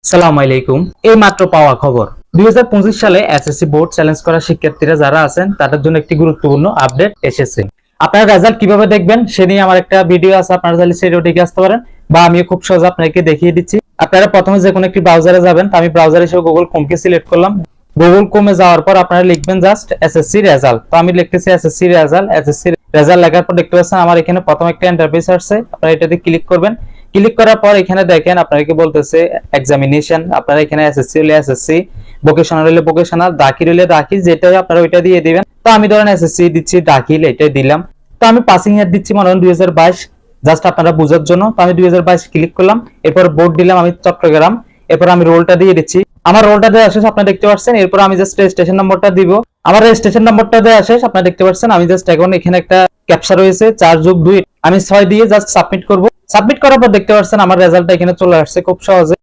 সালামু আলাইকুম। এই মাত্র পাওয়া খবর 2025 সালে এসএসসি বোর্ড চ্যালেঞ্জ করা শিক্ষার্থীরা যারা আছেন তাদের জন্য একটি গুরুত্বপূর্ণ আপডেট এসেছে। আপনারা রেজাল্ট কিভাবে দেখবেন সে নিয়ে আমার একটা ভিডিও আছে, আপনারা চাইলে সেটাও দেখে আসতে পারেন বা আমিও খুব সহজে আপনাকে দেখিয়ে দিচ্ছি। আপনারা প্রথমে যে কোনো একটি ব্রাউজারে যাবেন, আমি ব্রাউজার হিসেবে গুগল ক্রোমকে সিলেক্ট করলাম। গুগল ক্রোমে যাওয়ার পর আপনারা লিখবেন জাস্ট এসএসসি রেজাল্ট। তো আমি লিখতেছি এসএসসি রেজাল্ট লেখার পর দেখতে পাচ্ছেন আমার এখানে প্রথম একটা ইন্টারফেস আসছে। আপনারা এটাতে ক্লিক করবেন। ক্লিক করার পর এখানে দেখেন আপনাকে বলতেছে এক্সামিনেশন। আপনারা এখানে এসএসসি হলে এসএসসি, ভোকেশনাল হলে ভোকেশনাল, দাখিল হলে দাখিল, যেটা আপনারা ওইটা দিয়ে দিবেন। তো আমি ধরেন এসএসসি দিচ্ছি, দাখিল এটাই দিলাম। তো আমি পাসিং ইয়ার দিচ্ছি মনে হয় 2022, জাস্ট আপনারা বোঝার জন্য। তো আমি 2022 ক্লিক করলাম, এরপর বোর্ড দিলাম আমি চট্টগ্রাম, এরপর আমি রোলটা দিয়ে দিচ্ছি। আমার রোলটা দেওয়া শেষ, আপনারা দেখতে পাচ্ছেন। এরপর আমি জাস্ট রেজিস্ট্রেশন নম্বরটা দিব। আমার রেজিস্ট্রেশন নম্বরটা দেওয়া শেষ, আপনারা দেখতে পাচ্ছেন। আমি জাস্ট এখন এখানে একটা ক্যাপচা রয়েছে 4+2, আমি 6 দিয়ে জাস্ট সাবমিট করব। সাবমিট করার পর দেখতে পাচ্ছেন আমার রেজাল্টটা এখানে চলে আসছে খুব সহজে।